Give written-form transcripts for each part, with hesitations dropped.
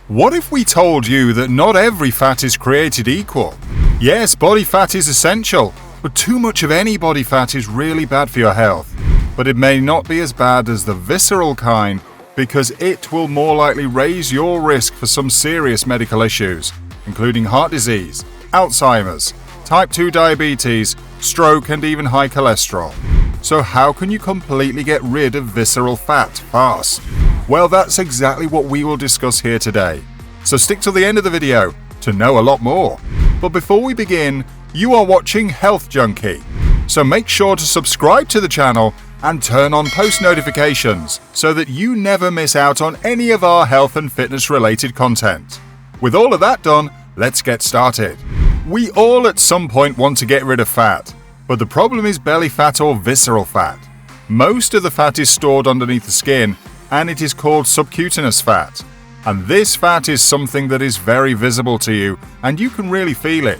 What if we told you that not every fat is created equal? Yes, body fat is essential, but too much of any body fat is really bad for your health. But it may not be as bad as the visceral kind, because it will more likely raise your risk for some serious medical issues, including heart disease, Alzheimer's, type 2 diabetes, stroke, and even high cholesterol. So how can you completely get rid of visceral fat fast? Well, that's exactly what we will discuss here today. So stick till the end of the video to know a lot more. But before we begin, you are watching Health Junkie. So make sure to subscribe to the channel and turn on post notifications so that you never miss out on any of our health and fitness related content. With all of that done, let's get started. We all at some point want to get rid of fat, but the problem is belly fat or visceral fat. Most of the fat is stored underneath the skin, and it is called subcutaneous fat. And this fat is something that is very visible to you, and you can really feel it.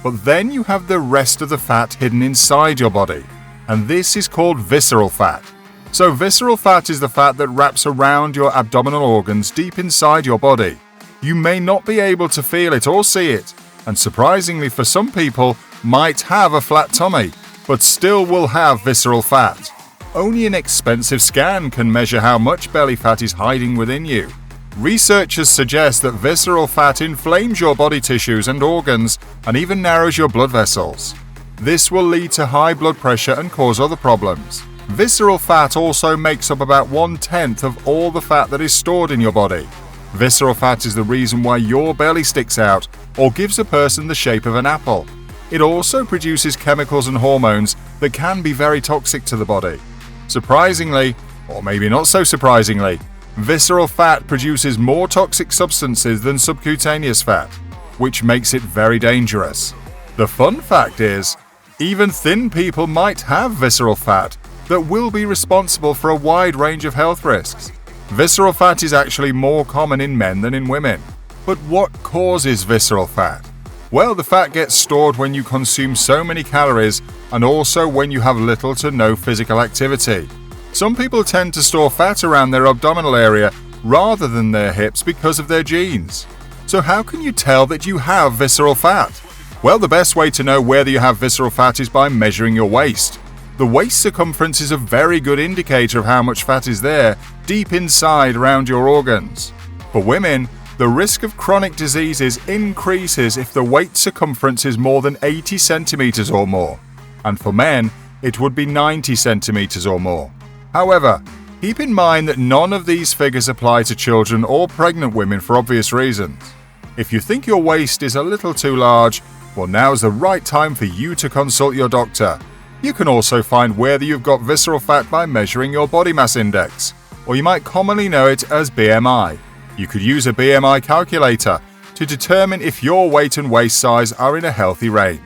But then you have the rest of the fat hidden inside your body, and this is called visceral fat. So visceral fat is the fat that wraps around your abdominal organs deep inside your body. You may not be able to feel it or see it, and surprisingly for some people, might have a flat tummy, but still will have visceral fat. Only an expensive scan can measure how much belly fat is hiding within you. Researchers suggest that visceral fat inflames your body tissues and organs and even narrows your blood vessels. This will lead to high blood pressure and cause other problems. Visceral fat also makes up about 1/10 of all the fat that is stored in your body. Visceral fat is the reason why your belly sticks out or gives a person the shape of an apple. It also produces chemicals and hormones that can be very toxic to the body. Surprisingly, or maybe not so surprisingly, visceral fat produces more toxic substances than subcutaneous fat, which makes it very dangerous. The fun fact is, even thin people might have visceral fat that will be responsible for a wide range of health risks. Visceral fat is actually more common in men than in women. But what causes visceral fat? Well, the fat gets stored when you consume so many calories and also when you have little to no physical activity. Some people tend to store fat around their abdominal area rather than their hips because of their genes. So how can you tell that you have visceral fat? Well, the best way to know whether you have visceral fat is by measuring your waist. The waist circumference is a very good indicator of how much fat is there deep inside around your organs. For women, the risk of chronic diseases increases if the waist circumference is more than 80 centimeters or more, and for men, it would be 90 centimeters or more. However, keep in mind that none of these figures apply to children or pregnant women for obvious reasons. If you think your waist is a little too large, well, now's the right time for you to consult your doctor. You can also find whether you've got visceral fat by measuring your body mass index, or you might commonly know it as BMI. You could use a BMI calculator to determine if your weight and waist size are in a healthy range.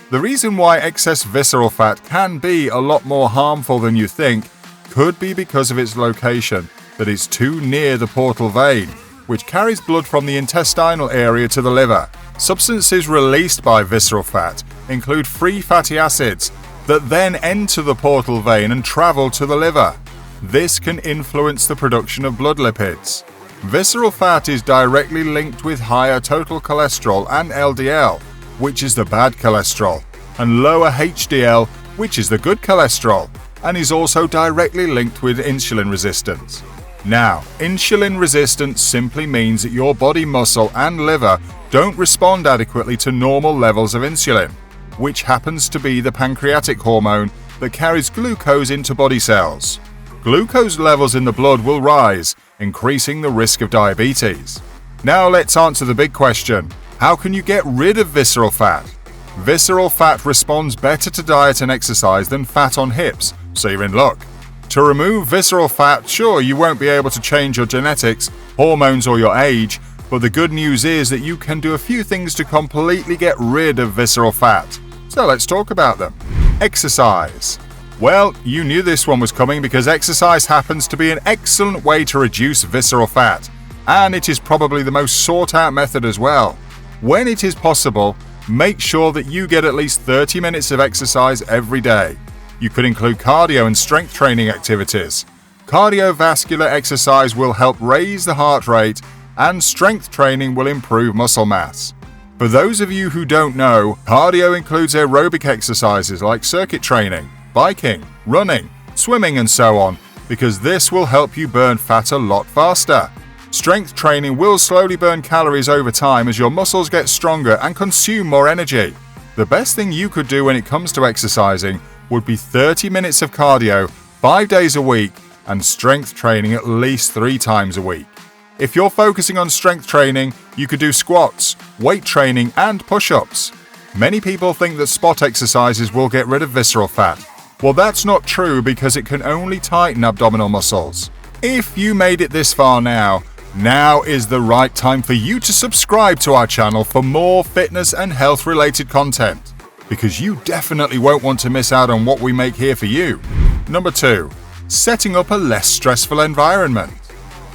The reason why excess visceral fat can be a lot more harmful than you think could be because of its location, that is too near the portal vein, which carries blood from the intestinal area to the liver. Substances released by visceral fat include free fatty acids that then enter the portal vein and travel to the liver. This can influence the production of blood lipids. Visceral fat is directly linked with higher total cholesterol and LDL, which is the bad cholesterol, and lower HDL, which is the good cholesterol, and is also directly linked with insulin resistance. Now, insulin resistance simply means that your body muscle and liver don't respond adequately to normal levels of insulin, which happens to be the pancreatic hormone that carries glucose into body cells. Glucose levels in the blood will rise, increasing the risk of diabetes. Now let's answer the big question. How can you get rid of visceral fat? Visceral fat responds better to diet and exercise than fat on hips, so you're in luck. To remove visceral fat, sure, you won't be able to change your genetics, hormones, or your age, but the good news is that you can do a few things to completely get rid of visceral fat. So let's talk about them. Exercise. Well, you knew this one was coming because exercise happens to be an excellent way to reduce visceral fat, and it is probably the most sought out method as well. When it is possible, make sure that you get at least 30 minutes of exercise every day. You could include cardio and strength training activities. Cardiovascular exercise will help raise the heart rate and strength training will improve muscle mass. For those of you who don't know, cardio includes aerobic exercises like circuit training, biking, running, swimming and so on, because this will help you burn fat a lot faster. Strength training will slowly burn calories over time as your muscles get stronger and consume more energy. The best thing you could do when it comes to exercising would be 30 minutes of cardio 5 days a week and strength training at least 3 times a week. If you're focusing on strength training, you could do squats, weight training, and push-ups. Many people think that spot exercises will get rid of visceral fat. Well, that's not true because it can only tighten abdominal muscles. If you made it this far now is the right time for you to subscribe to our channel for more fitness and health-related content, because you definitely won't want to miss out on what we make here for you. Number 2. Setting up a less stressful environment.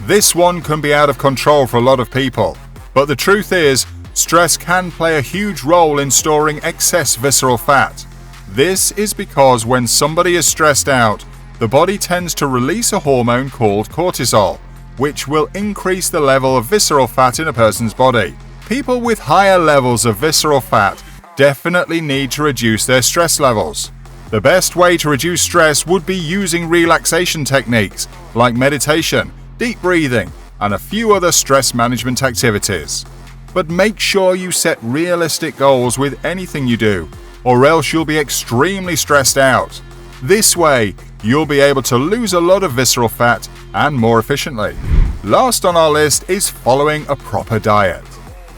This one can be out of control for a lot of people, but the truth is, stress can play a huge role in storing excess visceral fat. This is because when somebody is stressed out, the body tends to release a hormone called cortisol, which will increase the level of visceral fat in a person's body. People with higher levels of visceral fat definitely need to reduce their stress levels. The best way to reduce stress would be using relaxation techniques like meditation, deep breathing, and a few other stress management activities. But make sure you set realistic goals with anything you do, or else you'll be extremely stressed out. This way, you'll be able to lose a lot of visceral fat and more efficiently. Last on our list is following a proper diet.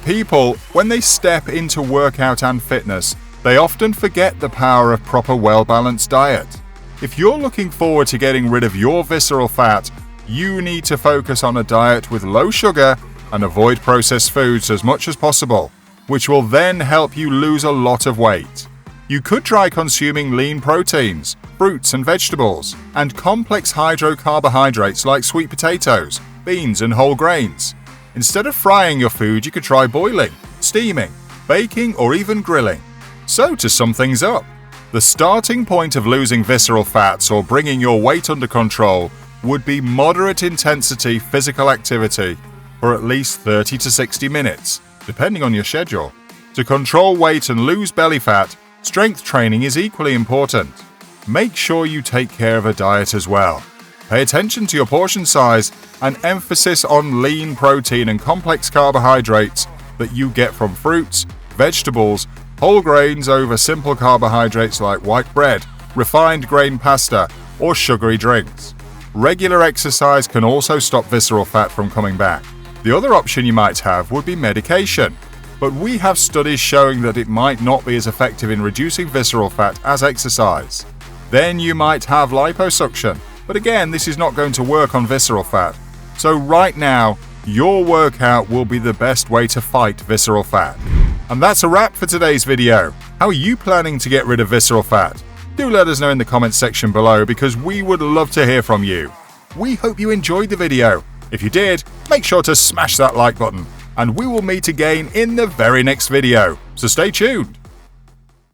People, when they step into workout and fitness, they often forget the power of proper well-balanced diet. If you're looking forward to getting rid of your visceral fat, you need to focus on a diet with low sugar and avoid processed foods as much as possible, which will then help you lose a lot of weight. You could try consuming lean proteins, fruits and vegetables, and complex hydrocarbohydrates like sweet potatoes, beans and whole grains. Instead of frying your food, you could try boiling, steaming, baking or even grilling. So to sum things up, the starting point of losing visceral fats or bringing your weight under control would be moderate intensity physical activity for at least 30 to 60 minutes, depending on your schedule. To control weight and lose belly fat, strength training is equally important. Make sure you take care of a diet as well. Pay attention to your portion size and emphasis on lean protein and complex carbohydrates that you get from fruits, vegetables, whole grains over simple carbohydrates like white bread, refined grain pasta, or sugary drinks. Regular exercise can also stop visceral fat from coming back. The other option you might have would be medication, but we have studies showing that it might not be as effective in reducing visceral fat as exercise. Then you might have liposuction, but again, this is not going to work on visceral fat. So right now, your workout will be the best way to fight visceral fat. And that's a wrap for today's video. How are you planning to get rid of visceral fat? Do let us know in the comments section below because we would love to hear from you. We hope you enjoyed the video. If you did, make sure to smash that like button, and we will meet again in the very next video. So stay tuned.